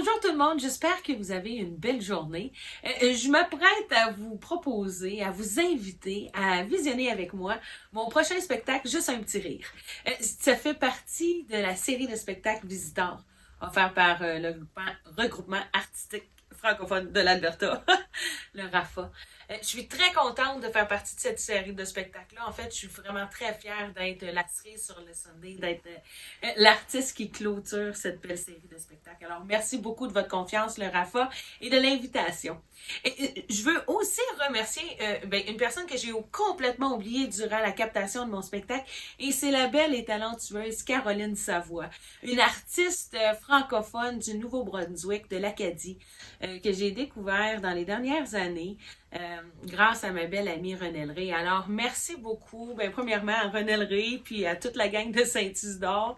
Bonjour tout le monde, j'espère que vous avez une belle journée. Je m'apprête à vous proposer, à vous inviter à visionner avec moi mon prochain spectacle, Juste un petit rire. Ça fait partie de la série de spectacles Visiteurs, offert par le regroupement artistique francophone de l'Alberta, le RAFA. Je suis très contente de faire partie de cette série de spectacles-là. En fait, je suis vraiment très fière d'être la cerise sur le Sunday, d'être l'artiste qui clôture cette belle série de spectacles. Alors, merci beaucoup de votre confiance, le RAFA, et de l'invitation. Je veux aussi remercier une personne que j'ai complètement oubliée durant la captation de mon spectacle, et c'est la belle et talentueuse Caroline Savoie, une artiste francophone du Nouveau-Brunswick, de l'Acadie, que j'ai découvert dans les dernières années. Grâce à ma belle amie Renelle Rey. Alors, merci beaucoup, premièrement à Renelle Rey, puis à toute la gang de Saint-Isidore,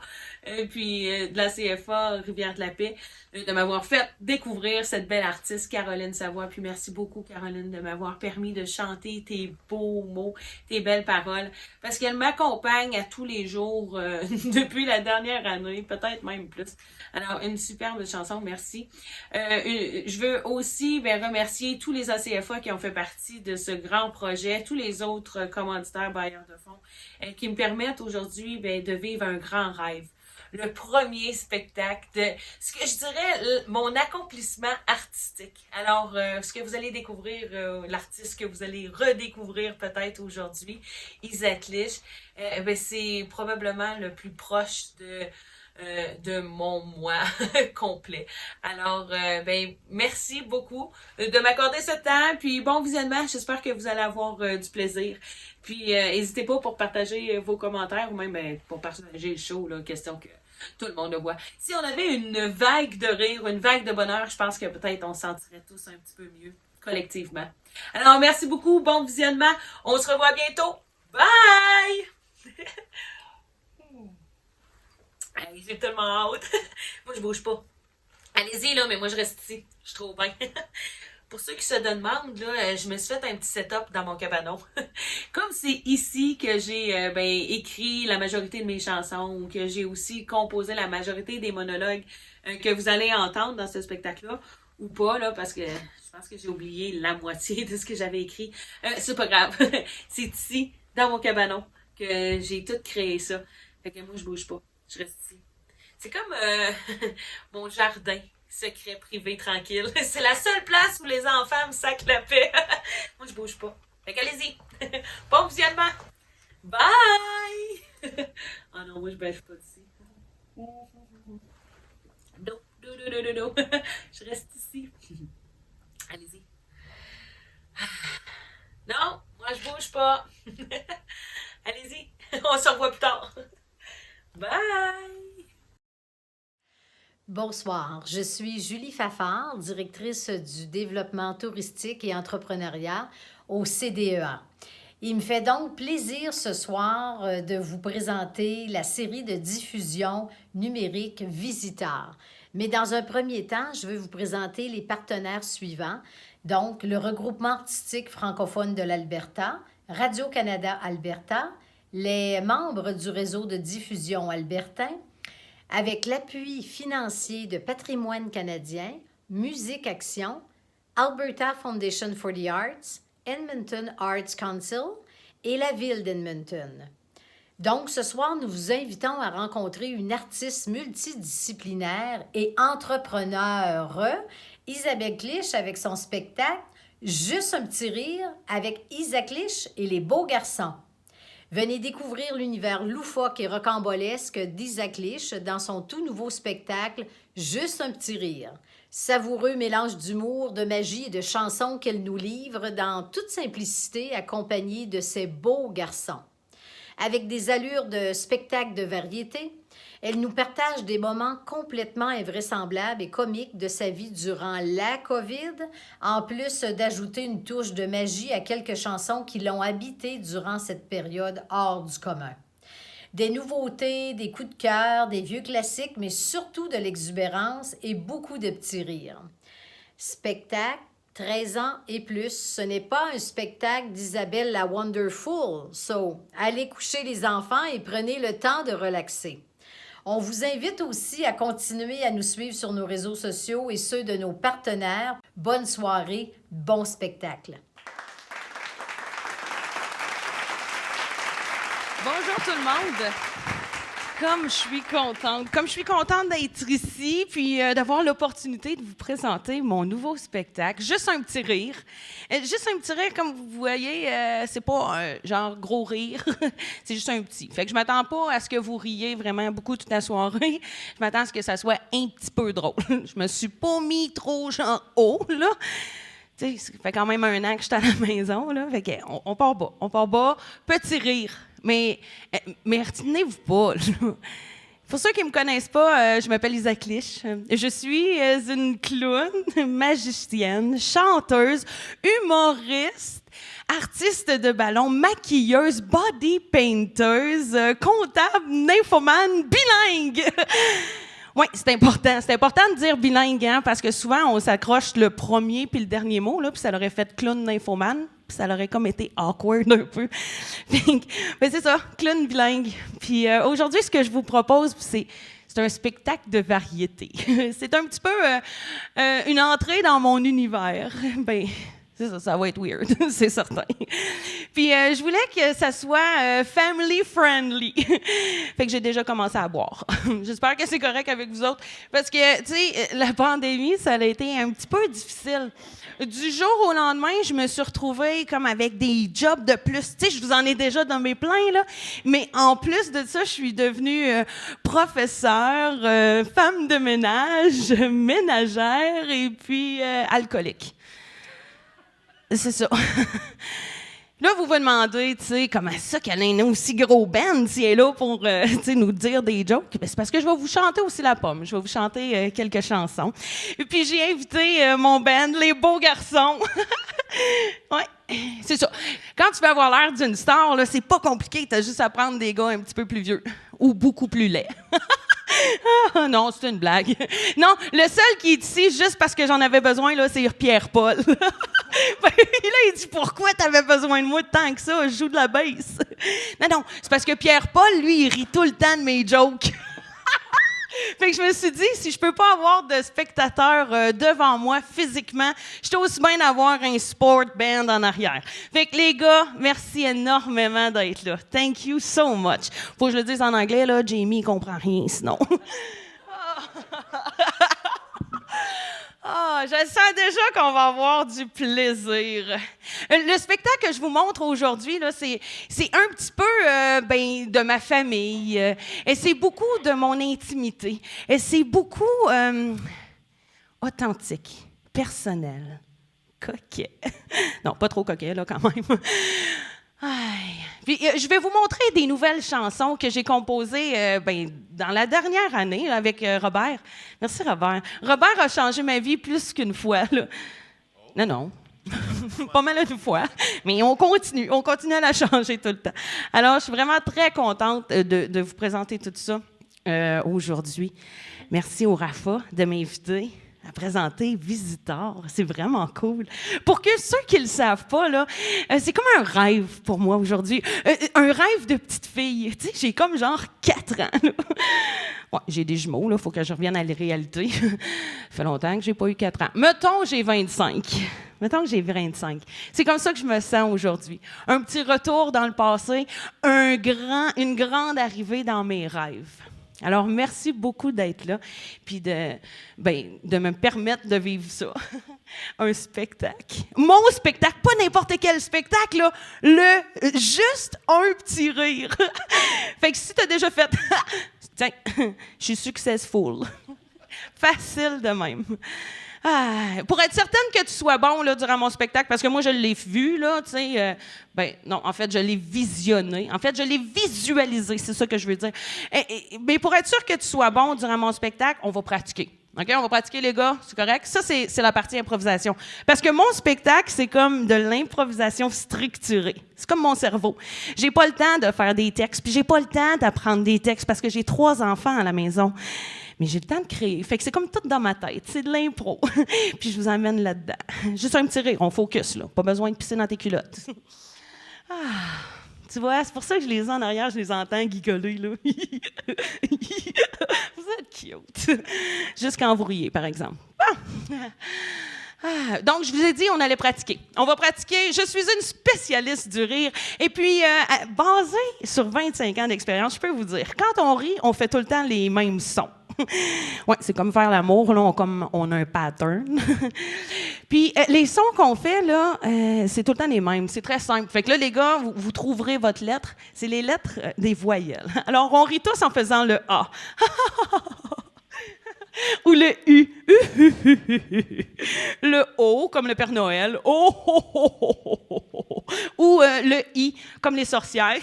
puis de la CFA Rivière-de-la-Paix, de m'avoir fait découvrir cette belle artiste, Caroline Savoie. Puis merci beaucoup, Caroline, de m'avoir permis de chanter tes beaux mots, tes belles paroles, parce qu'elle m'accompagne à tous les jours depuis la dernière année, peut-être même plus. Alors, une superbe chanson, merci. Je veux aussi remercier tous les ACFA qui ont fait partie de ce grand projet, tous les autres commanditaires bailleurs de fonds qui me permettent aujourd'hui de vivre un grand rêve. Le premier spectacle de ce que je dirais mon accomplissement artistique. Alors, ce que vous allez découvrir, l'artiste que vous allez redécouvrir peut-être aujourd'hui, Isaac Lich, c'est probablement le plus proche de mon moi complet. Alors, merci beaucoup de m'accorder ce temps, puis bon visionnement, j'espère que vous allez avoir du plaisir. Puis, n'hésitez pas pour partager vos commentaires ou même pour partager le show, là, question que tout le monde le voit. Si on avait une vague de rire, une vague de bonheur, je pense que peut-être on se sentirait tous un petit peu mieux, collectivement. Alors, merci beaucoup, bon visionnement, on se revoit bientôt. Bye! J'ai tellement hâte. Moi, je bouge pas. Allez-y, là, mais moi, je reste ici. Je suis trop bien. Pour ceux qui se demandent, là, je me suis fait un petit setup dans mon cabanon. Comme c'est ici que j'ai écrit la majorité de mes chansons, ou que j'ai aussi composé la majorité des monologues que vous allez entendre dans ce spectacle-là, ou pas, là, parce que je pense que j'ai oublié la moitié de ce que j'avais écrit. C'est pas grave. C'est ici, dans mon cabanon, que j'ai tout créé ça. Fait que moi, je bouge pas. Je reste ici. C'est comme mon jardin secret, privé, tranquille. C'est la seule place où les enfants me sacent la paix. Moi, je bouge pas. Fait qu'allez-y. Bon visionnement. Bye! Oh non, moi, je bouge pas d'ici. Non, non, non, non, non, non. Je reste ici. Allez-y. Non, moi, je bouge pas. Allez-y. On se revoit plus tard. Bye! Bonsoir, je suis Julie Fafard, directrice du développement touristique et entrepreneuriat au CDEA. Il me fait donc plaisir ce soir de vous présenter la série de diffusion numérique Visiteurs. Mais dans un premier temps, je vais vous présenter les partenaires suivants. Donc, le regroupement artistique francophone de l'Alberta, Radio-Canada Alberta, les membres du réseau de diffusion albertain, avec l'appui financier de Patrimoine canadien, Musique Action, Alberta Foundation for the Arts, Edmonton Arts Council et la ville d'Edmonton. Donc, ce soir, nous vous invitons à rencontrer une artiste multidisciplinaire et entrepreneur, Isabelle Clich, avec son spectacle Juste un petit rire avec Isaac Clich et les beaux garçons. Venez découvrir l'univers loufoque et rocambolesque d'Isaac Lich dans son tout nouveau spectacle Juste un petit rire. Savoureux mélange d'humour, de magie et de chansons qu'elle nous livre dans toute simplicité accompagnée de ses beaux garçons. Avec des allures de spectacle de variété, elle nous partage des moments complètement invraisemblables et comiques de sa vie durant la COVID, en plus d'ajouter une touche de magie à quelques chansons qui l'ont habité durant cette période hors du commun. Des nouveautés, des coups de cœur, des vieux classiques, mais surtout de l'exubérance et beaucoup de petits rires. Spectacle 13 ans et plus, ce n'est pas un spectacle d'Isabelle la Wonderful. So, allez coucher les enfants et prenez le temps de relaxer. On vous invite aussi à continuer à nous suivre sur nos réseaux sociaux et ceux de nos partenaires. Bonne soirée, bon spectacle. Bonjour tout le monde. Comme je suis contente d'être ici, puis d'avoir l'opportunité de vous présenter mon nouveau spectacle, Juste un petit rire. Juste un petit rire, comme vous voyez, c'est pas un genre gros rire, c'est juste un petit. Fait que je m'attends pas à ce que vous riez vraiment beaucoup toute la soirée. Je m'attends à ce que ça soit un petit peu drôle. Je me suis pas mis trop genre haut, là. Tu sais, ça fait quand même 1 an que je suis à la maison, là. Fait que on part bas, petit rire. Mais retenez-vous pas, là. Pour ceux qui ne me connaissent pas, je m'appelle Lisa Clich. Je suis une clown, magicienne, chanteuse, humoriste, artiste de ballon, maquilleuse, body painteuse, comptable, nymphomane, bilingue. Oui, c'est important. C'est important de dire bilingue, hein, parce que souvent, on s'accroche le premier puis le dernier mot, là, puis ça l'aurait fait clown nymphomane, puis ça l'aurait comme été awkward un peu. Mais c'est ça, clown bilingue. Puis aujourd'hui, ce que je vous propose, c'est un spectacle de variété. C'est un petit peu une entrée dans mon univers. Ben, c'est ça, ça va être weird, c'est certain. Puis je voulais que ça soit family friendly. Fait que j'ai déjà commencé à boire. J'espère que c'est correct avec vous autres. Parce que, tu sais, la pandémie, ça a été un petit peu difficile. Du jour au lendemain, je me suis retrouvée comme avec des jobs de plus. Tu sais, je vous en ai déjà nommé plein, là. Mais en plus de ça, je suis devenue professeure, femme de ménage, ménagère et puis alcoolique. C'est ça. Là, vous vous demandez, tu sais, comment ça qu'elle a un aussi gros band si elle est là pour, tu sais, nous dire des jokes? Ben, c'est parce que je vais vous chanter aussi la pomme. Je vais vous chanter quelques chansons. Et puis, j'ai invité mon band, Les Beaux Garçons. Ouais, c'est ça. Quand tu veux avoir l'air d'une star, là, c'est pas compliqué. T'as juste à prendre des gars un petit peu plus vieux ou beaucoup plus laids. Ah, non, c'est une blague. Non, le seul qui est ici juste parce que j'en avais besoin, là, c'est Pierre-Paul. Là, il dit « Pourquoi t'avais besoin de moi tant que ça? Je joue de la basse. » Non, c'est parce que Pierre-Paul, lui, il rit tout le temps de mes jokes. Fait que je me suis dit, si je peux pas avoir de spectateurs devant moi physiquement, je suis aussi bien d'avoir un sport band en arrière. Fait que les gars, merci énormément d'être là. Thank you so much. Faut que je le dise en anglais, là, Jamie, il comprend rien sinon. Je sens déjà qu'on va avoir du plaisir. Le spectacle que je vous montre aujourd'hui, là, c'est un petit peu de ma famille. Et c'est beaucoup de mon intimité. Et c'est beaucoup authentique, personnel, coquet. Non, pas trop coquet, là, quand même. Puis, je vais vous montrer des nouvelles chansons que j'ai composées dans la dernière année là, avec Robert. Merci, Robert. Robert a changé ma vie plus qu'une fois. Là. Non. Pas mal une fois. Mais on continue à la changer tout le temps. Alors, je suis vraiment très contente de vous présenter tout ça aujourd'hui. Merci au Rafa de m'inviter à présenter Visiteur. C'est vraiment cool. Pour que ceux qui le savent pas, là, c'est comme un rêve pour moi aujourd'hui. Un rêve de petite fille. Tu sais, j'ai comme genre 4 ans. Là. Ouais, j'ai des jumeaux, là. Faut que je revienne à la réalité. Ça fait longtemps que j'ai pas eu 4 ans. Mettons, j'ai 25. C'est comme ça que je me sens aujourd'hui. Un petit retour dans le passé, une grande arrivée dans mes rêves. Alors, merci beaucoup d'être là, puis de me permettre de vivre ça. Un spectacle. Mon spectacle, pas n'importe quel spectacle, là. Juste un petit rire. Fait que si t'as déjà fait... Tiens, je suis successful. Facile de même. Pour être certaine que tu sois bon là, durant mon spectacle, parce que moi, je l'ai vu, là, tu sais. Non, en fait, je l'ai visionné. En fait, je l'ai visualisé, c'est ça que je veux dire. Mais pour être sûr que tu sois bon durant mon spectacle, on va pratiquer. OK? On va pratiquer, les gars, c'est correct? Ça, c'est la partie improvisation. Parce que mon spectacle, c'est comme de l'improvisation structurée. C'est comme mon cerveau. J'ai pas le temps de faire des textes, puis j'ai pas le temps d'apprendre des textes parce que j'ai 3 enfants à la maison. Mais j'ai le temps de créer. Fait que c'est comme tout dans ma tête. C'est de l'impro. Puis je vous emmène là-dedans. Juste un petit rire. On focus, là. Pas besoin de pisser dans tes culottes. Tu vois, c'est pour ça que je les ai en arrière, je les entends gigoler, là. cute. Juste quand vous riez, par exemple. Bon. Donc, je vous ai dit, on allait pratiquer. On va pratiquer. Je suis une spécialiste du rire. Et puis, basée sur 25 ans d'expérience, je peux vous dire, quand on rit, on fait tout le temps les mêmes sons. Ouais, c'est comme faire l'amour, là, on a un pattern. Puis, les sons qu'on fait, là, c'est tout le temps les mêmes. C'est très simple. Fait que là, les gars, vous trouverez votre lettre. C'est les lettres des voyelles. Alors, on rit tous en faisant le A. Ou le U. Le O, comme le Père Noël. Oh, oh, oh, oh, oh, oh. Ou le I, comme les sorcières.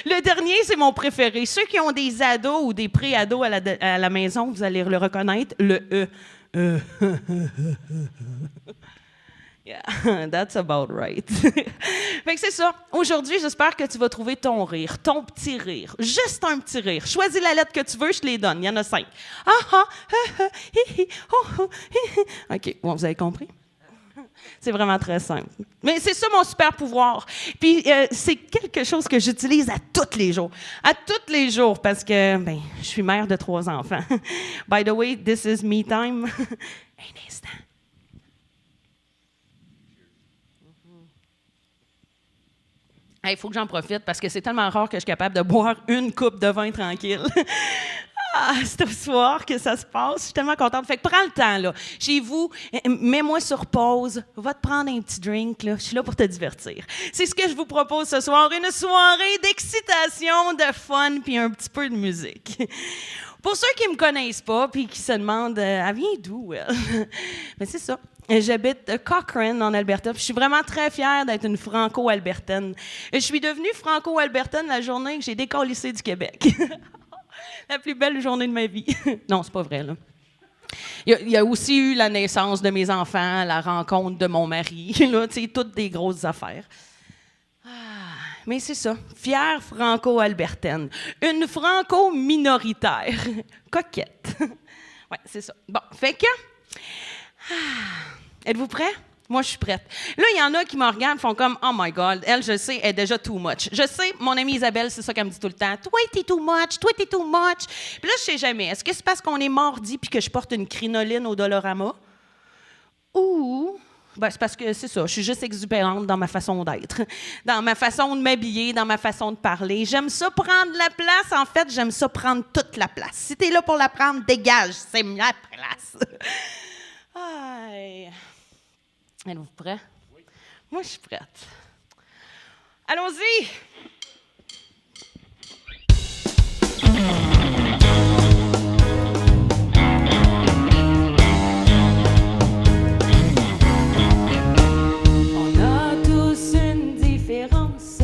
Le dernier, c'est mon préféré. Ceux qui ont des ados ou des pré-ados à la maison, vous allez le reconnaître, le E. Yeah, that's about right. Fait que c'est ça. Aujourd'hui, j'espère que tu vas trouver ton rire, ton petit rire. Juste un petit rire. Choisis la lettre que tu veux, je te les donne. Il y en a 5. OK, bon, vous avez compris? C'est vraiment très simple. Mais c'est ça mon super pouvoir. Puis c'est quelque chose que j'utilise à tous les jours. À tous les jours parce que je suis mère de 3 enfants. By the way, this is me time. Un instant. Il faut que j'en profite parce que c'est tellement rare que je suis capable de boire une coupe de vin tranquille. C'est au soir que ça se passe. Je suis tellement contente. Fait que prends le temps, là. Chez vous, mets-moi sur pause. Va te prendre un petit drink, là. Je suis là pour te divertir. C'est ce que je vous propose ce soir. Une soirée d'excitation, de fun, puis un petit peu de musique. Pour ceux qui ne me connaissent pas puis qui se demandent, elle vient d'où, elle? Mais c'est ça. J'habite Cochrane, en Alberta. Je suis vraiment très fière d'être une franco-albertaine. Je suis devenue franco-albertaine la journée que j'ai décalissé du Québec. La plus belle journée de ma vie. Non, c'est pas vrai, là. Il y a aussi eu la naissance de mes enfants, la rencontre de mon mari, là, tu sais, toutes des grosses affaires. Mais c'est ça, fière franco-albertaine. Une franco-minoritaire. Coquette. Ouais, c'est ça. Bon, fait que... êtes-vous prêts? Moi, je suis prête. Là, il y en a qui me regardent, font comme « Oh my God, elle, je sais, elle est déjà too much. » Je sais, mon amie Isabelle, c'est ça qu'elle me dit tout le temps. « Toi, t'es too much. Toi, t'es too much. » Puis là, je sais jamais. Est-ce que c'est parce qu'on est mardi puis que je porte une crinoline au Dolorama? Ou... c'est parce que c'est ça, je suis juste exubérante dans ma façon d'être, dans ma façon de m'habiller, dans ma façon de parler. J'aime ça prendre la place. En fait, j'aime ça prendre toute la place. Si t'es là pour la prendre, dégage, c'est ma place. Aïe. Êtes-vous prêts? Oui. Moi, je suis prête. Allons-y! On a tous une différence.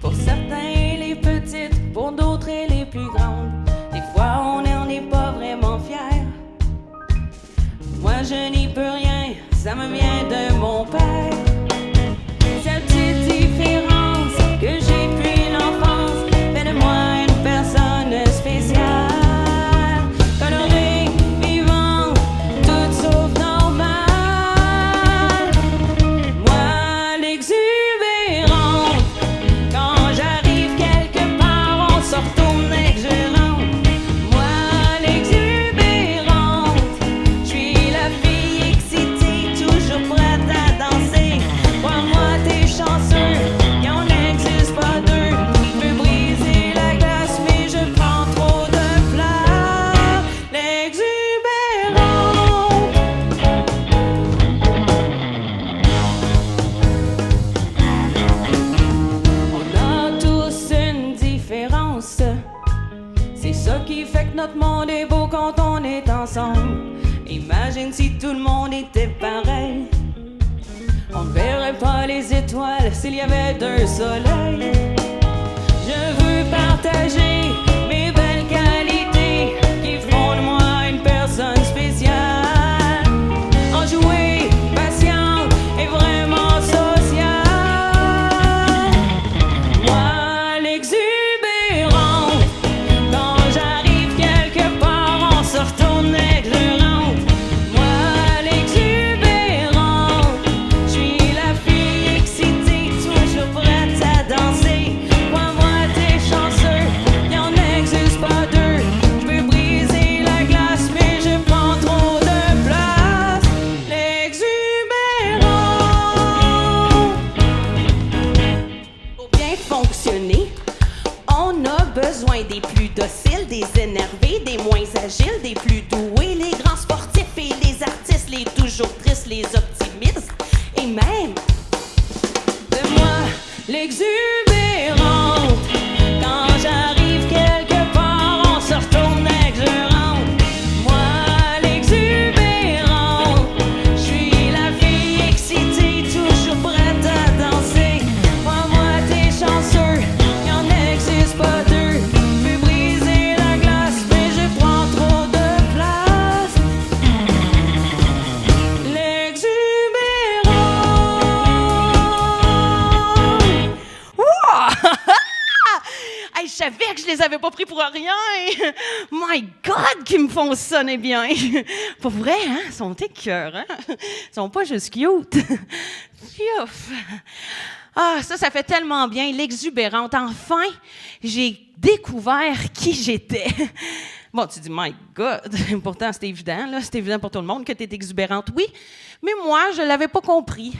Pour certains, les petites, pour d'autres, les plus grandes. Des fois, on n'en est pas vraiment fiers. Moi, je n'y peux rien, ça me vient de mon père. Cette petite différence que j'ai depuis l'enfance fait de moi une personne spéciale. Colorée, vivante, toute sauf normale. Moi, l'exubérante, quand j'arrive quelque part, on se retourne et que je rentre. Moi, l'exubérante, je suis la fille excitée, toujours prête à danser. Crois-moi, t'es chanceux, il en existe pas deux. Je peux briser la glace, mais je prends trop de place. L'exubérante. On a tous une différence. C'est ça qui fait que notre monde est beau quand on est ensemble. Imagine si tout le monde était pareil. On ne verrait pas les étoiles s'il y avait 2 soleils. Je veux partager mes belles qualités qui font de moi une personne spéciale. Enjouée, patiente et vraiment sociale. Moi, l'exubérante, quand j'arrive quelque part, on se retourne et que je rentre. Moi, l'exubérante, je suis la fille excitée, toujours prête à danser. On a besoin des plus dociles, des énervés, des moins agiles, des plus doués, les grands sportifs et les artistes, les toujours tristes, les optimistes, et même de moi, l'exubérante. Quand j'arrive quelque part, on se retourne exubérante. Moi, l'exubérante, je suis la fille excitée, toujours prête à danser. Moi, t'es chanceux, y'en existe pas deux. Fais briser la glace, mais je prends trop de place. L'exubérant. Wow! Hey, je savais que je les avais pas pris pour rien. My God, qu'ils me font sonner bien. Pour vrai, hein? Ils sont écœurants. Ils sont pas juste cute. Piouf. Ah, ça fait tellement bien. L'exubérante. Enfin, j'ai découvert qui j'étais. Bon, tu dis, my God. Pourtant, c'est évident, là. C'est évident pour tout le monde que tu es exubérante. Oui, mais moi, je l'avais pas compris.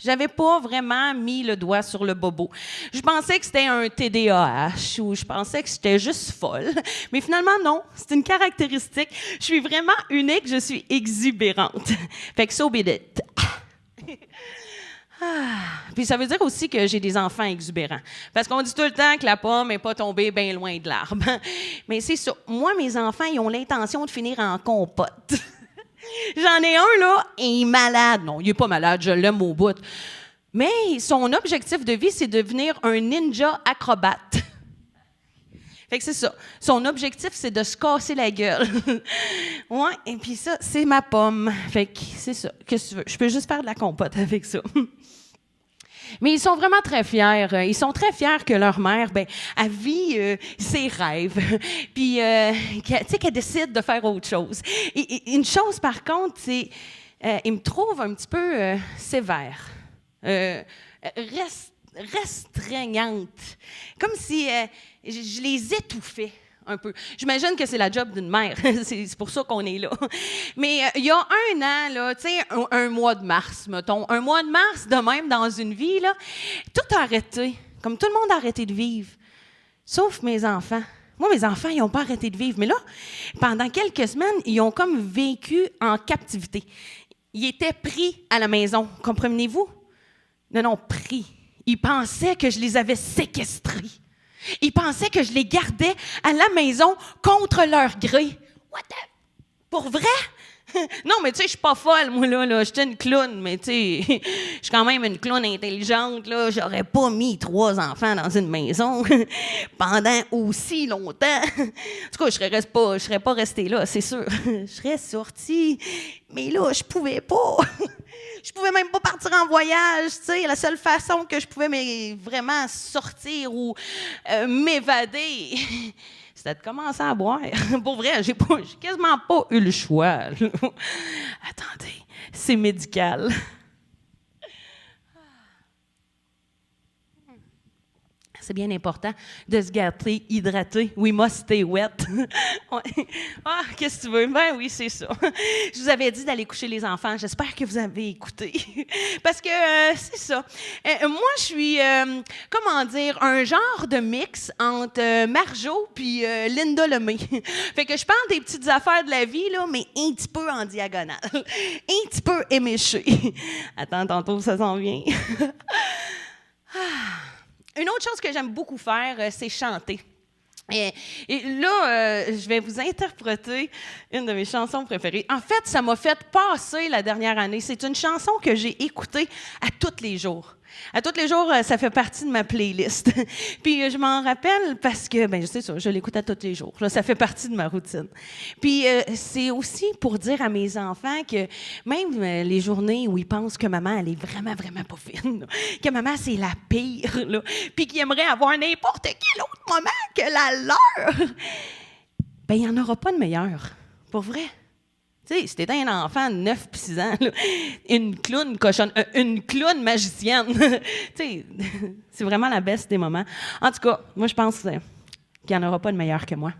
J'avais pas vraiment mis le doigt sur le bobo. Je pensais que c'était un TDAH ou je pensais que j'étais juste folle. Mais finalement, non. C'est une caractéristique. Je suis vraiment unique. Je suis exubérante. Fait que so be it. Puis ça veut dire aussi que j'ai des enfants exubérants. Parce qu'on dit tout le temps que la pomme n'est pas tombée bien loin de l'arbre. Mais c'est ça. Moi, mes enfants, ils ont l'intention de finir en compote. J'en ai un, là, il est malade. Non, il est pas malade, je l'aime au bout. Mais son objectif de vie, c'est de devenir un ninja acrobate. Fait que c'est ça. Son objectif, c'est de se casser la gueule. Ouais, et puis ça, c'est ma pomme. Fait que c'est ça. Qu'est-ce que tu veux? Je peux juste faire de la compote avec ça. Mais ils sont vraiment très fiers. Ils sont très fiers que leur mère, elle vit ses rêves. Puis, tu sais, qu'elle décide de faire autre chose. Et une chose, par contre, c'est, ils me trouvent un petit peu sévère, restreignante, comme si je les étouffais un peu. J'imagine que c'est la job d'une mère. C'est pour ça qu'on est là. Mais il y a un an, là, tu sais, un mois de mars, mettons, un mois de mars, de même dans une vie, là, tout a arrêté. Comme tout le monde a arrêté de vivre. Sauf mes enfants. Moi, mes enfants, ils n'ont pas arrêté de vivre. Mais là, pendant quelques semaines, ils ont comme vécu en captivité. Ils étaient pris à la maison. Comprenez-vous? Non, pris. Ils pensaient que je les avais séquestrés. Ils pensaient que je les gardais à la maison contre leur gré. What the... Pour vrai? Non, mais tu sais, je suis pas folle, moi, là. J'étais une clown, mais tu sais, je suis quand même une clown intelligente, là. J'aurais pas mis 3 enfants dans une maison pendant aussi longtemps. En tout cas, je serais pas restée là, c'est sûr. Je serais sortie, mais là, je pouvais pas. Je pouvais même pas partir en voyage, tu sais. La seule façon que je pouvais vraiment sortir ou m'évader, c'était de commencer à boire. Pour vrai, j'ai quasiment pas eu le choix. Attendez, c'est médical. C'est bien important de se garder hydraté. We must stay wet. Ouais. Ah, qu'est-ce que tu veux? Ben oui, c'est ça. Je vous avais dit d'aller coucher les enfants. J'espère que vous avez écouté. Parce que c'est ça. Moi, je suis, comment dire, un genre de mix entre Marjo puis Linda Lemay. Fait que je parle des petites affaires de la vie, là, mais un petit peu en diagonale. Un petit peu éméché. Attends, tantôt, ça s'en vient. Une autre chose que j'aime beaucoup faire, c'est chanter. Et là, je vais vous interpréter une de mes chansons préférées. En fait, ça m'a fait passer la dernière année. C'est une chanson que j'ai écoutée à tous les jours. À tous les jours, ça fait partie de ma playlist. Puis je m'en rappelle parce que, je sais ça, je l'écoute à tous les jours. Là, ça fait partie de ma routine. Puis c'est aussi pour dire à mes enfants que même les journées où ils pensent que maman, elle est vraiment, vraiment pas fine, là, que maman, c'est la pire, là, puis qu'ils aimeraient avoir n'importe quel autre moment que la leur, il n'y en aura pas de meilleur. Pour vrai. Tu sais, si t'étais un enfant de 9 puis 6 ans, là, une clown cochonne, une clown magicienne, tu sais, c'est vraiment la best des moments. En tout cas, moi, je pense qu'il n'y en aura pas de meilleur que moi.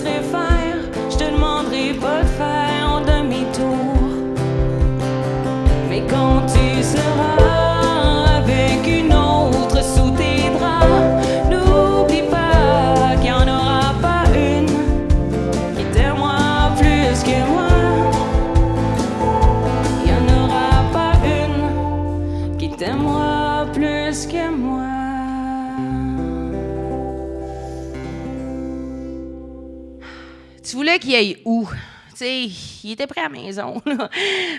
laisserai faire, je te demanderai pas de faire en demi-tour. Mais quand tu seras avec une autre sous tes draps, n'oublie pas qu'il n'y en aura pas une qui t'aimera plus que moi. Il n'y en aura pas une qui t'aimera plus que moi. Tu voulais qu'il aille où? Tu sais, il était prêt à la maison, là.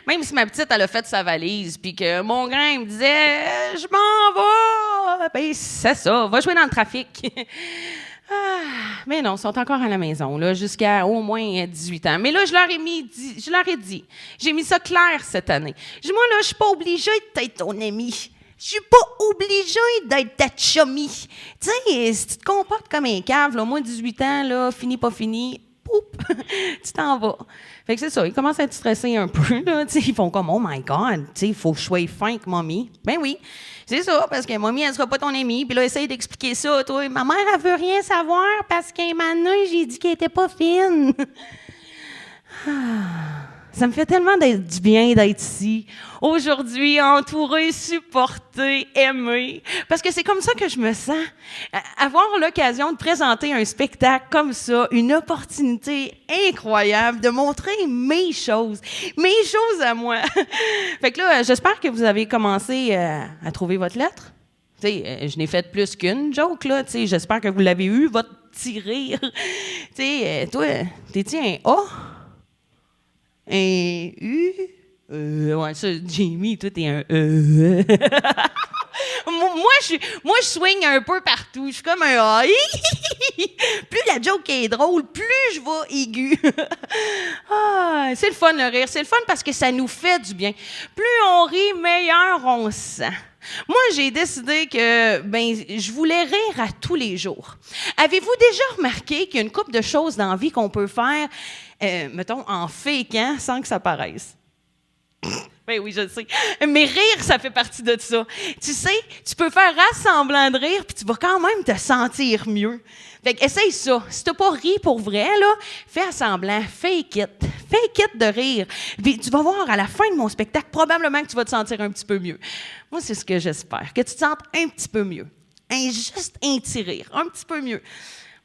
Même si ma petite, elle a fait sa valise, puis que mon grand, il me disait « Je m'en vais! » Ben, c'est ça, va jouer dans le trafic. Mais non, ils sont encore à la maison, là, jusqu'à au moins 18 ans. Mais là, je leur ai dit, j'ai mis ça clair cette année. Je dis, moi, là, je suis pas obligée d'être ton ami. Je suis pas obligée d'être ta chummy. Tu sais, si tu te comportes comme un cave, là, moi, 18 ans, là, fini, pas fini, poup, tu t'en vas. Fait que c'est ça, ils commencent à être stressés un peu, là, tu sais, ils font comme, oh my God, tu sais, il faut que je sois fin avec mommy. Ben oui, c'est ça, parce que mommy, elle sera pas ton amie, puis là, essaye d'expliquer ça, toi. Ma mère, elle veut rien savoir parce qu'un moment donné, j'ai dit qu'elle était pas fine. Ça me fait tellement du bien d'être ici, aujourd'hui, entourée, supportée, aimée, parce que c'est comme ça que je me sens. Avoir l'occasion de présenter un spectacle comme ça, une opportunité incroyable de montrer mes choses à moi. Fait que là, j'espère que vous avez commencé à trouver votre lettre. Tu sais, je n'ai fait plus qu'une joke, là, tu sais, j'espère que vous l'avez eu, votre petit rire. Tu sais, toi, t'es-tu un A? Un U? Ouais, ça, Jamie, toi, t'es un E. Moi, je swing un peu partout. Je suis comme un A. Plus la joke est drôle, plus je vais aigu. C'est le fun, le rire. C'est le fun parce que ça nous fait du bien. Plus on rit, meilleur on se sent. Moi, j'ai décidé que je voulais rire à tous les jours. Avez-vous déjà remarqué qu'il y a une couple de choses dans la vie qu'on peut faire, mettons, en fakeant sans que ça paraisse? Ben oui, je le sais. Mais rire, ça fait partie de ça. Tu sais, tu peux faire semblant de rire, puis tu vas quand même te sentir mieux. Fait que essaye ça. Si t'as pas ri pour vrai, là, fais semblant, fake it. Fake it de rire. Puis tu vas voir, à la fin de mon spectacle, probablement que tu vas te sentir un petit peu mieux. Moi, c'est ce que j'espère, que tu te sentes un petit peu mieux. Juste un petit rire, un petit peu mieux.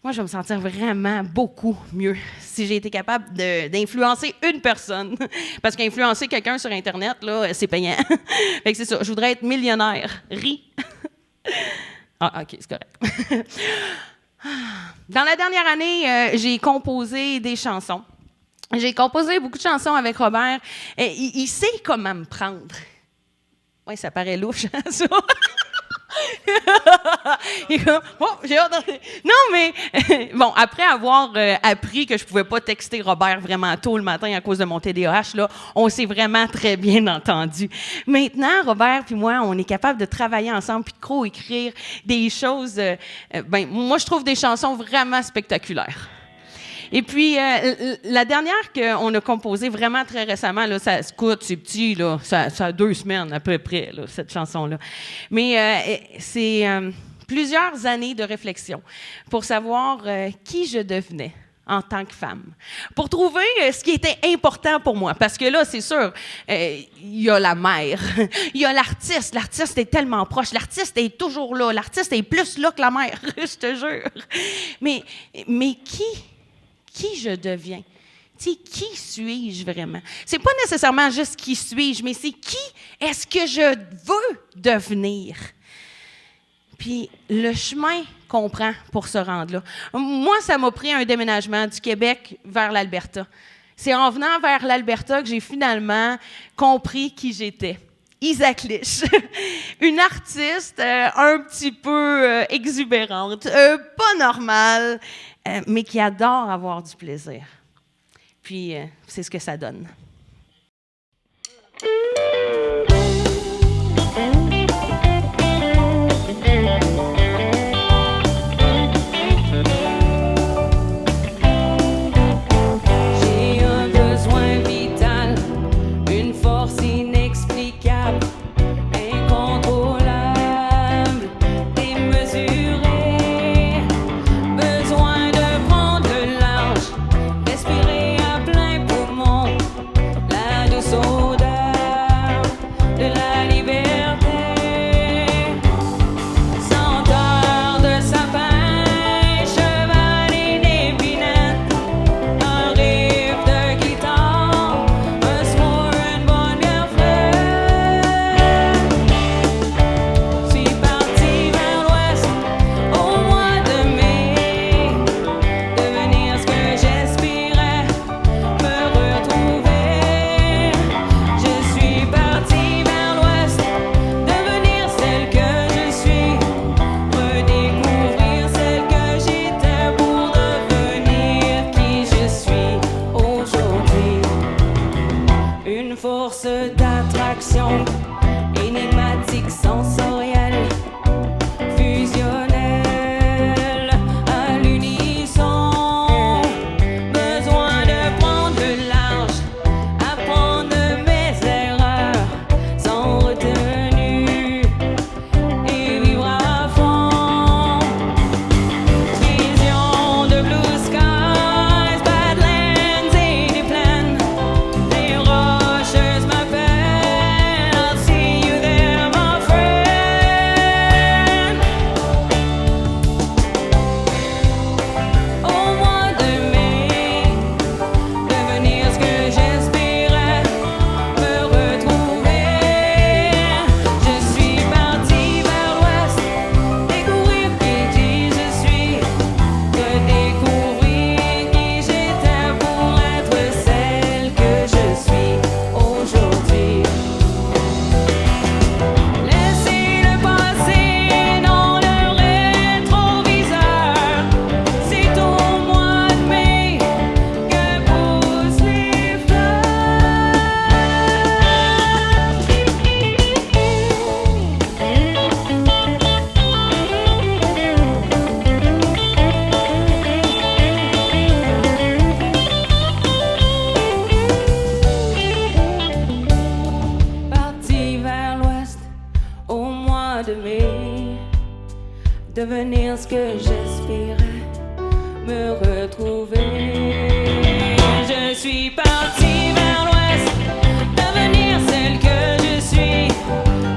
Moi, je vais me sentir vraiment beaucoup mieux si j'ai été capable d'influencer une personne. Parce qu'influencer quelqu'un sur Internet, là, c'est payant. Fait que c'est ça. Je voudrais être millionnaire. Ris. Ah, OK, c'est correct. Dans la dernière année, j'ai composé des chansons. J'ai composé beaucoup de chansons avec Robert. Il sait comment me prendre. Oui, ça paraît louche, hein, ça. Bon, j'ai hâte non, mais bon, après avoir appris que je pouvais pas texter Robert vraiment tôt le matin à cause de mon TDAH, là, on s'est vraiment très bien entendu. Maintenant, Robert puis moi, on est capable de travailler ensemble puis de co-écrire des choses. Moi, je trouve des chansons vraiment spectaculaires. Et puis, la dernière qu'on a composée vraiment très récemment, là, ça écoute, c'est petit, là, ça a 2 semaines à peu près, là, cette chanson-là. Mais c'est plusieurs années de réflexion pour savoir qui je devenais en tant que femme, pour trouver ce qui était important pour moi. Parce que là, c'est sûr, il y a la mère, il y a l'artiste. L'artiste est tellement proche. L'artiste est toujours là. L'artiste est plus là que la mère, je te jure. Mais qui je deviens? Tu sais, qui suis-je vraiment? C'est pas nécessairement juste qui suis-je, mais c'est qui est-ce que je veux devenir? Puis le chemin qu'on prend pour se rendre là. Moi, ça m'a pris un déménagement du Québec vers l'Alberta. C'est en venant vers l'Alberta que j'ai finalement compris qui j'étais. Isa Clich, une artiste un petit peu exubérante, pas normale, mais qui adore avoir du plaisir. Puis, c'est ce que ça donne. J'ai un besoin vital, une force inexplicable, incontrôlable, démesurée. Besoin de prendre le large, force d'attraction énigmatique, sensorielle, fusionnelle, à l'unisson. Besoin de prendre le large, apprendre de mes erreurs sans retenue et vivre à fond. Vision de blue skies, badlands et des plaines. Les rocheuses m'appellent. I'll see you there, my friend. Au mois de mai, devenir ce que j'espérais, me retrouver. Je suis parti vers l'ouest, découvrir qui je suis, redécouvrir qui j'étais pour être celle que je suis aujourd'hui. Laissez le passé dans le rétroviseur. C'est au mois de mai que poussent les Parti vers l'ouest au mois de mai, devenir ce que j'espérais, me retrouver. Je suis parti vers l'ouest, devenir celle que je suis,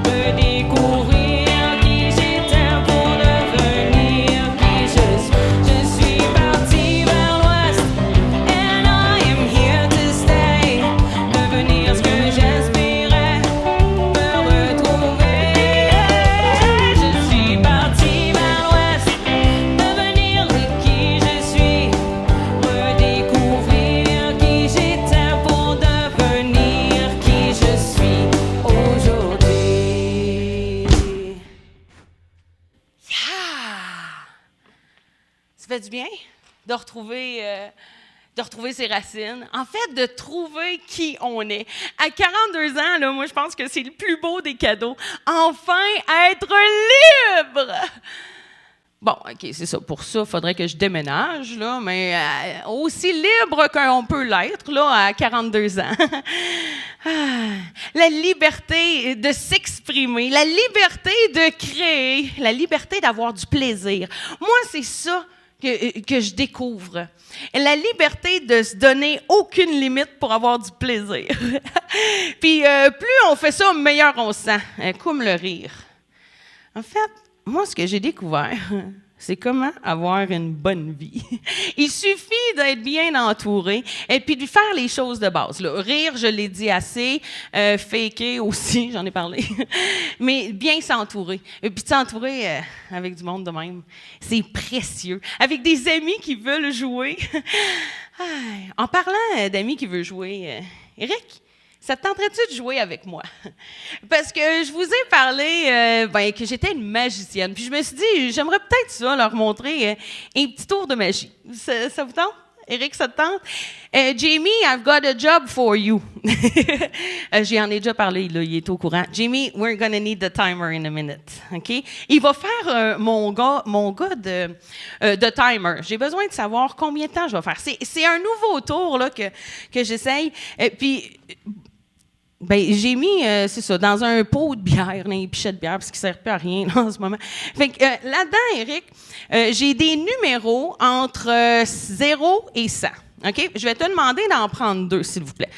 redécouvrir qui j'étais pour devenir qui je suis. Je suis parti vers l'ouest, and I am here to stay. Devenir ce que j'espérais, me retrouver. Je suis parti vers l'ouest, devenir qui je suis, redécouvrir qui j'étais pour devenir qui je suis aujourd'hui. Ça fait du bien de retrouver ses racines. En fait, de trouver qui on est. À 42 ans, là, moi, je pense que c'est le plus beau des cadeaux. Enfin, être libre! Bon, OK, c'est ça. Pour ça, il faudrait que je déménage, là, mais aussi libre qu'on peut l'être, là, à 42 ans. La liberté de s'exprimer, la liberté de créer, la liberté d'avoir du plaisir. Moi, c'est ça que je découvre. La liberté de se donner aucune limite pour avoir du plaisir. Puis plus on fait ça, meilleur on se sent. Comme le rire. En fait, moi, ce que j'ai découvert, c'est comment avoir une bonne vie. Il suffit d'être bien entouré et puis de faire les choses de base. Là. Rire, je l'ai dit assez. Faker aussi, j'en ai parlé. Mais bien s'entourer. Et puis s'entourer avec du monde de même, c'est précieux. Avec des amis qui veulent jouer. En parlant d'amis qui veulent jouer, Eric, ça te tenterait-tu de jouer avec moi? Parce que je vous ai parlé que j'étais une magicienne. Puis je me suis dit, j'aimerais peut-être ça, leur montrer un petit tour de magie. Ça vous tente? Eric, ça te tente? Jamie, I've got a job for you. J'en ai déjà parlé, là, il est au courant. Jamie, we're gonna need the timer in a minute. OK? Il va faire mon gars de timer. J'ai besoin de savoir combien de temps je vais faire. C'est un nouveau tour là, que j'essaye. Puis... j'ai mis, c'est ça, dans un pot de bière, un pichet de bière, parce qu'il ne sert plus à rien là, en ce moment. Fait que là-dedans, Eric, j'ai des numéros entre 0 et 100. OK? Je vais te demander d'en prendre 2, s'il vous plaît.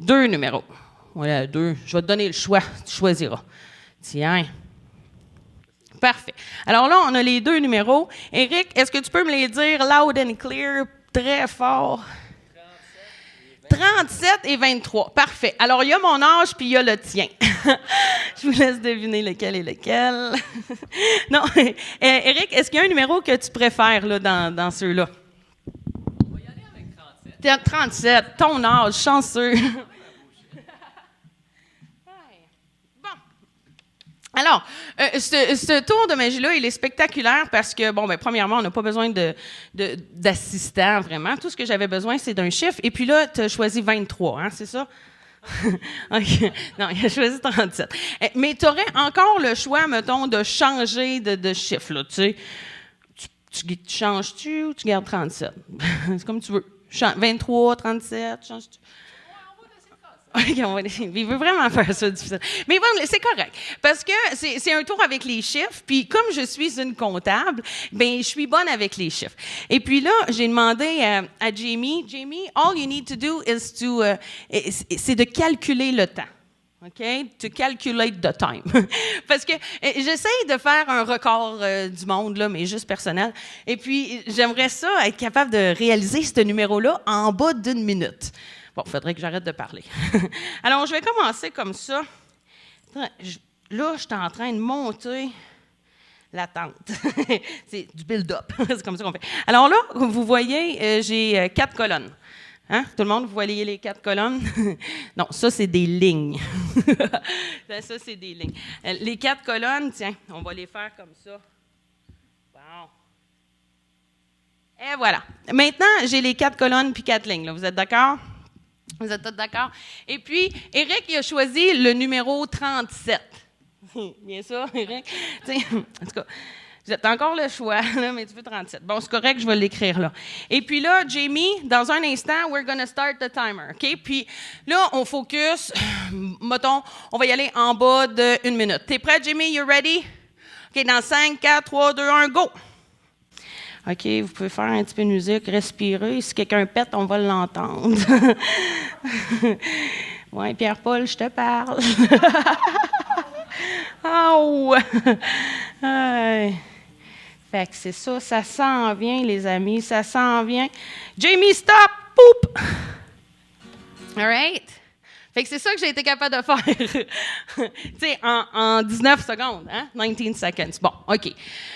2 numéros. Voilà, 2. Je vais te donner le choix. Tu choisiras. Tiens. Parfait. Alors là, on a les 2 numéros. Eric, est-ce que tu peux me les dire loud and clear, très fort? 37 et 23. Parfait. Alors, il y a mon âge, puis il y a le tien. Je vous laisse deviner lequel est lequel. Non. Eric, est-ce qu'il y a un numéro que tu préfères là, dans ceux-là? On va y aller avec 37. 37. Ton âge, chanceux. Alors, ce tour de magie-là, il est spectaculaire parce que, premièrement, on n'a pas besoin d'assistant, vraiment. Tout ce que j'avais besoin, c'est d'un chiffre. Et puis là, tu as choisi 23, hein, c'est ça? OK. Non, il a choisi 37. Mais tu aurais encore le choix, mettons, de changer de chiffre, là, tu sais. Tu changes-tu ou tu gardes 37? C'est comme tu veux. 23, 37, changes-tu? OK, il veut vraiment faire ça difficile. Mais bon, c'est correct. Parce que c'est un tour avec les chiffres. Puis comme je suis une comptable, ben je suis bonne avec les chiffres. Et puis là, j'ai demandé à Jamie, all you need to do is to, c'est de calculer le temps. OK? To calculate the time. Parce que j'essaye de faire un record du monde, là, mais juste personnel. Et puis, j'aimerais ça être capable de réaliser ce numéro-là en bas d'1 minute. Bon, il faudrait que j'arrête de parler. Alors, je vais commencer comme ça. Là, je suis en train de monter la tente. C'est du build-up. C'est comme ça qu'on fait. Alors là, vous voyez, j'ai 4 colonnes. Hein? Tout le monde, vous voyez les 4 colonnes? Non, ça, c'est des lignes. Ça, c'est des lignes. Les 4 colonnes, tiens, on va les faire comme ça. Bon. Et voilà. Maintenant, j'ai les 4 colonnes puis 4 lignes. Là. Vous êtes d'accord? Vous êtes tous d'accord? Et puis, Éric, il a choisi le numéro 37. Bien sûr, Éric. En tout cas, vous avez encore le choix, là, mais tu veux 37. Bon, c'est correct, je vais l'écrire là. Et puis là, Jamie, dans un instant, we're going to start the timer. OK? Puis là, on focus. Mettons, on va y aller en bas d'1 minute. T'es prêt, Jamie? You ready? OK, dans 5, 4, 3, 2, 1, go! OK, vous pouvez faire un petit peu de musique, respirer. Si quelqu'un pète, on va l'entendre. Oui, Pierre-Paul, je te parle. Oh! Fait que c'est ça, ça s'en vient, les amis, ça s'en vient. Jamie, stop! Poup! All right? Fait que c'est ça que j'ai été capable de faire. Tu sais, en 19 secondes, hein? 19 seconds. Bon, OK.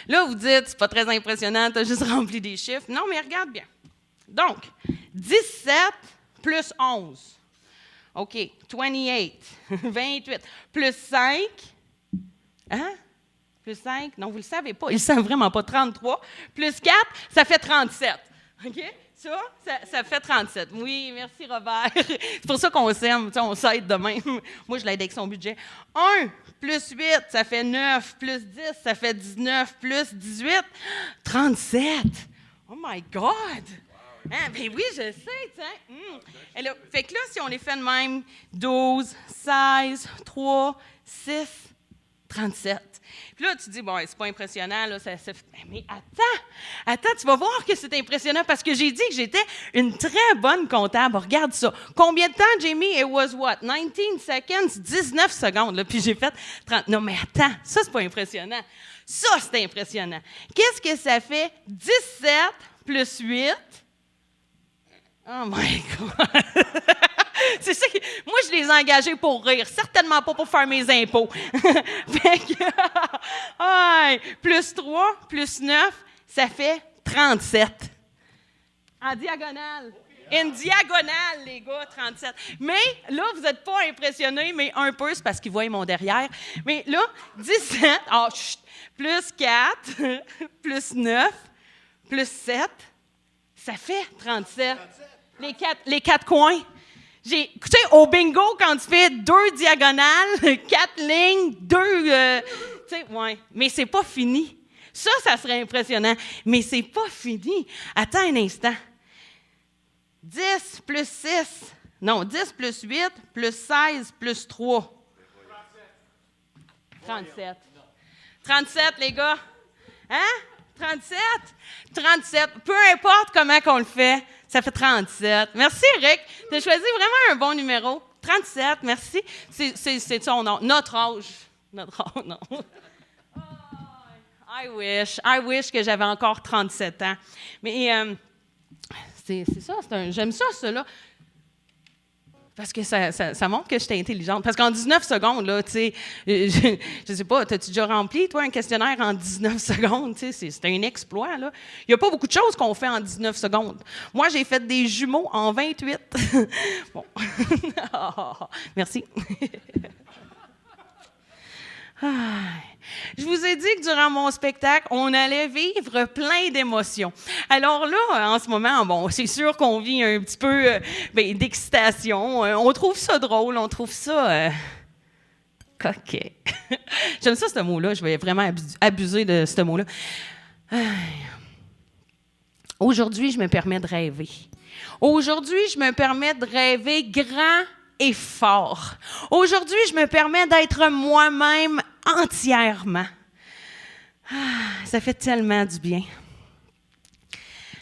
Là, vous dites, c'est pas très impressionnant, tu as juste rempli des chiffres. Non, mais regarde bien. Donc, 17 plus 11. OK. 28. 28. Plus 5. Hein? Plus 5. Non, vous le savez pas. Ils ne savent vraiment pas. 33. Plus 4, ça fait 37. OK? Ça fait 37. Oui, merci Robert. C'est pour ça qu'on s'aime, on s'aide de même. Moi, je l'aide avec son budget. 1 plus 8, ça fait 9. Plus 10, ça fait 19. Plus 18, 37. Oh my God! Hein? Ben oui, je sais, tiens. Fait que là, si on les fait de même, 12, 16, 3, 6, 37. Puis là, tu dis, bon, c'est pas impressionnant, là, mais attends, tu vas voir que c'est impressionnant parce que j'ai dit que j'étais une très bonne comptable. Regarde ça. Combien de temps, Jamie? It was what? 19 seconds, 19 secondes, là, puis j'ai fait 30. Non, mais attends, ça, c'est pas impressionnant. Ça, c'est impressionnant. Qu'est-ce que ça fait? 17 plus 8. Oh my God! C'est ça que, moi, je les ai engagés pour rire, certainement pas pour faire mes impôts. Fait que, plus 3, plus 9, ça fait 37. En diagonale. Une diagonale, les gars, 37. Mais là, vous n'êtes pas impressionnés, mais un peu, c'est parce qu'ils voient mon derrière. Mais là, 17, plus 4, plus 9, plus 7, ça fait 37. Les 4 coins. Tu sais, au bingo, quand tu fais 2 diagonales, 4 lignes, 2... tu sais, ouais. Mais c'est pas fini. Ça serait impressionnant. Mais c'est pas fini. Attends un instant. 10 plus 6. Non, 10 plus 8, plus 16, plus 3. 37. 37, les gars. Hein? 37? 37. Peu importe comment qu'on le fait, ça fait 37. Merci, Eric. Tu as choisi vraiment un bon numéro. 37, merci. C'est son nom. Notre âge. Non. I wish que j'avais encore 37 ans. Mais c'est ça. J'aime ça, là. Parce que ça montre que j'étais intelligente. Parce qu'en 19 secondes, là, tu sais, je sais pas, t'as-tu déjà rempli, toi, un questionnaire en 19 secondes? Tu sais, c'est un exploit, là. Il n'y a pas beaucoup de choses qu'on fait en 19 secondes. Moi, j'ai fait des jumeaux en 28. Bon. Merci. Je vous ai dit que durant mon spectacle, on allait vivre plein d'émotions. Alors là, en ce moment, bon, c'est sûr qu'on vit un petit peu d'excitation. On trouve ça drôle, on trouve ça coquet. J'aime ça, ce mot-là. Je vais vraiment abuser de ce mot-là. Aujourd'hui, je me permets de rêver. Aujourd'hui, je me permets de rêver grand et fort. Aujourd'hui, je me permets d'être moi-même entièrement. Ça fait tellement du bien.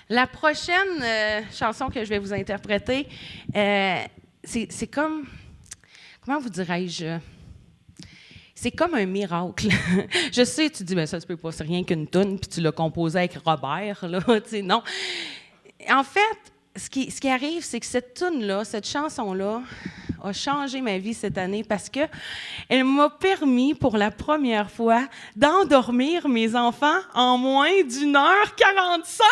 La prochaine chanson que je vais vous interpréter, c'est comme... Comment vous dirais-je? C'est comme un miracle. Je sais, tu dis, mais ça se peut pas, c'est rien qu'une toune, puis tu l'as composée avec Robert, là, tu sais, non. En fait, ce qui arrive, c'est que cette toune-là, cette chanson-là, a changé ma vie cette année parce que elle m'a permis, pour la première fois, d'endormir mes enfants en moins d'1h45.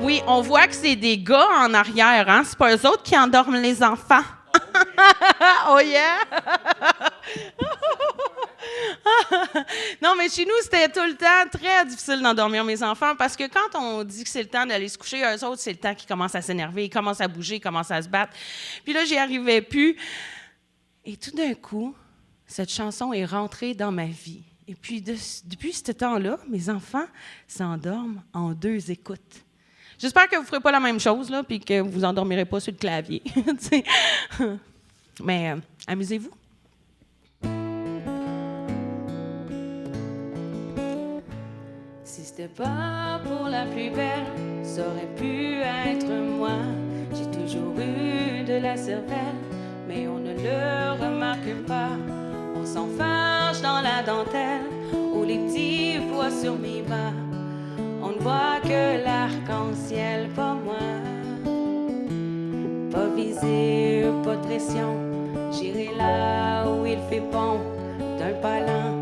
Oui, on voit que c'est des gars en arrière, hein? C'est pas eux autres qui endorment les enfants. Oh yeah! Non, mais chez nous, c'était tout le temps très difficile d'endormir mes enfants parce que quand on dit que c'est le temps d'aller se coucher, eux autres, c'est le temps qu'ils commencent à s'énerver, ils commencent à bouger, ils commencent à se battre. Puis là, j'y arrivais plus. Et tout d'un coup, cette chanson est rentrée dans ma vie. Et puis, depuis ce temps-là, mes enfants s'endorment en 2 écoutes. J'espère que vous ne ferez pas la même chose, là, puis que vous endormirez pas sur le clavier. Mais amusez-vous. Si c'était pas pour la plus belle, ça aurait pu être moi. J'ai toujours eu de la cervelle, mais on ne le remarque pas. On s'enfarge dans la dentelle ou les petits pois sur mes bas. On ne voit que l'arc-en-ciel, pas moi. Pas visé, pas de pression. J'irai là où il fait bon, d'un pas lent.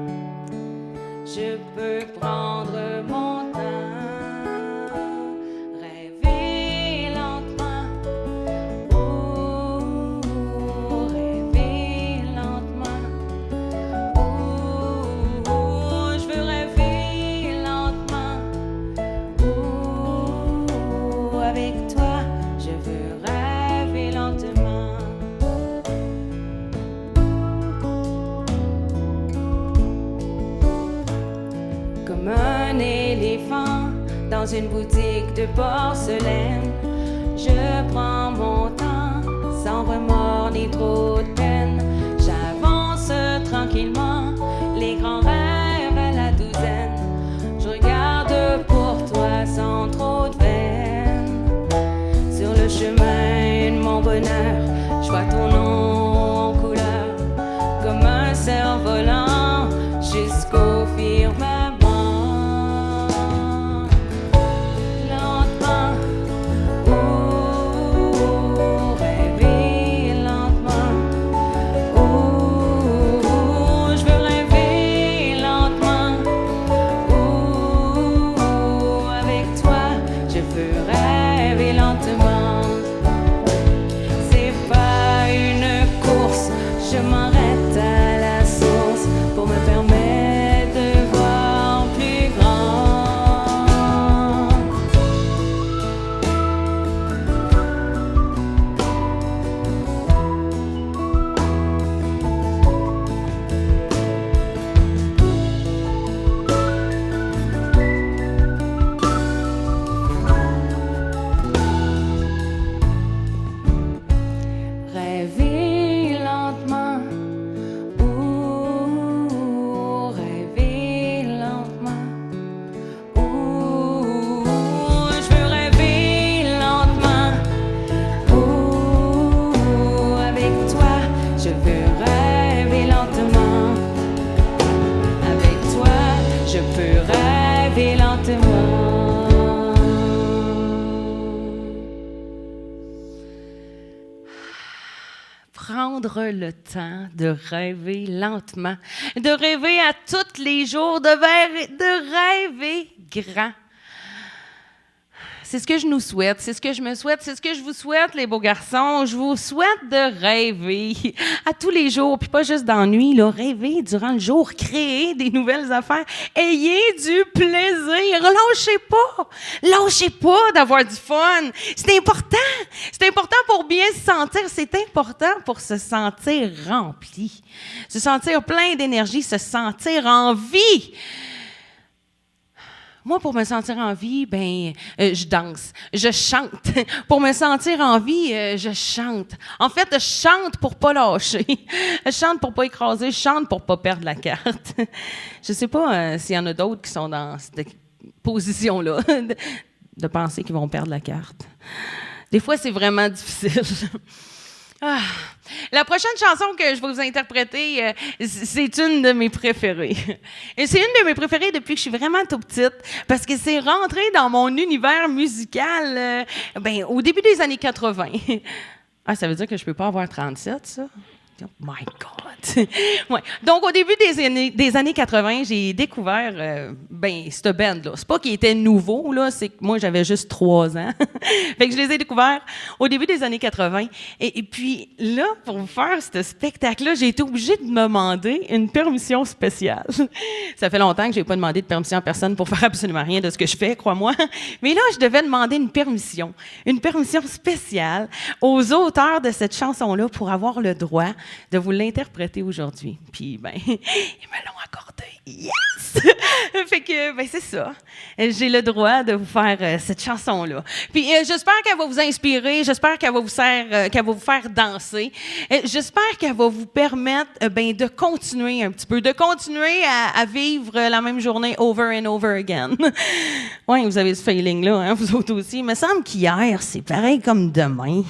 Je peux prendre mon temps, rêver lentement. Oh, rêver lentement. Oh, je veux rêver lentement. Oh, avec toi, je veux rêver lentement. Comme un éléphant dans une boutique de porcelaine, je prends mon temps sans remords ni trop de peine. J'avance tranquillement, les grands rêves à la douzaine. Je regarde pour toi sans trop de veine. Sur le chemin de mon bonheur, je vois ton nom en couleur, comme un cerf-volant jusqu'au firmament. Lentement, oh, rêver lentement. Oh, je veux rêver lentement. Oh, avec toi, je veux rêver lentement. C'est pas une course, je m'arrête à la source pour me permettre de voir plus grand. Rêver lentement. Oh, rêver lentement. Oh, je veux rêver lentement. Oh, avec toi, je veux rêver lentement. Avec toi, je peux rêver lentement. Prendre le temps de rêver lentement, de rêver à tous les jours, de rêver grand. C'est ce que je nous souhaite, c'est ce que je me souhaite, c'est ce que je vous souhaite, les beaux garçons. Je vous souhaite de rêver à tous les jours, puis pas juste d'ennui, là. Rêver durant le jour, créer des nouvelles affaires. Ayez du plaisir. Lâchez pas d'avoir du fun. C'est important. C'est important pour bien se sentir. C'est important pour se sentir rempli. Se sentir plein d'énergie, se sentir en vie. Moi, pour me sentir en vie, je danse, je chante. Pour me sentir en vie, je chante. En fait, je chante pour pas lâcher. Je chante pour pas écraser, je chante pour pas perdre la carte. Je sais pas s'il y en a d'autres qui sont dans cette position-là, de penser qu'ils vont perdre la carte. Des fois, c'est vraiment difficile. Ah. La prochaine chanson que je vais vous interpréter, c'est une de mes préférées. Et c'est une de mes préférées depuis que je suis vraiment toute petite, parce que c'est rentré dans mon univers musical au début des années 80. Ah, ça veut dire que je peux pas avoir 37, ça? Oh my God! Ouais. Donc, au début des années 80, j'ai découvert cette band-là. C'est pas qu'il était nouveau, là, c'est que moi, j'avais juste 3 ans. Fait que je les ai découverts au début des années 80. Et puis là, pour faire ce spectacle-là, j'ai été obligée de me demander une permission spéciale. Ça fait longtemps que j'ai pas demandé de permission à personne pour faire absolument rien de ce que je fais, crois-moi. Mais là, je devais demander une permission spéciale aux auteurs de cette chanson-là pour avoir le droit de vous l'interpréter aujourd'hui. Puis, ils me l'ont accordé. Yes! Fait que, c'est ça. J'ai le droit de vous faire cette chanson-là. Puis, j'espère qu'elle va vous inspirer. J'espère qu'elle va vous faire danser. J'espère qu'elle va vous permettre, de continuer un petit peu, de continuer à vivre la même journée over and over again. Oui, vous avez ce feeling-là, hein, vous autres aussi. Il me semble qu'hier, c'est pareil comme demain.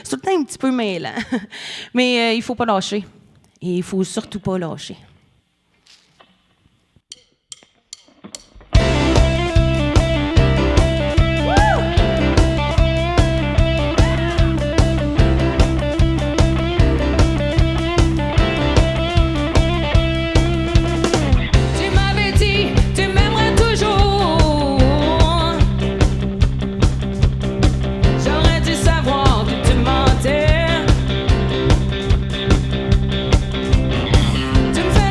C'est tout le temps un petit peu mêlant. Mais il faut pas lâcher. Et il faut surtout pas lâcher. Tu me fais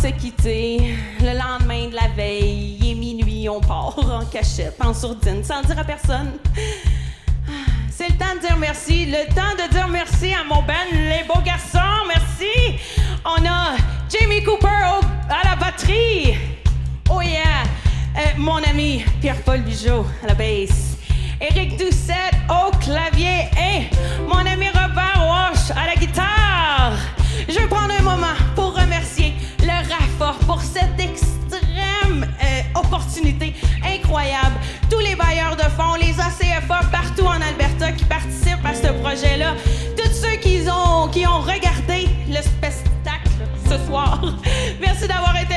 se quitter, le lendemain de la veille, il est minuit, on part en cachette, en sourdine, sans dire à personne. C'est le temps de dire merci, le temps de dire merci à mon band, les beaux garçons, merci. On a Jamie Cooper à la batterie. Oh yeah, mon ami Pierre-Paul Bigeaud à la basse. Éric Doucette au clavier et mon ami Robert Walsh à la guitare. Je vais prendre un moment pour remercier le RAFA pour cette extrême opportunité incroyable. Tous les bailleurs de fonds, les ACFA partout en Alberta qui participent à ce projet-là. Tous ceux qui ont regardé le spectacle ce soir. Merci d'avoir été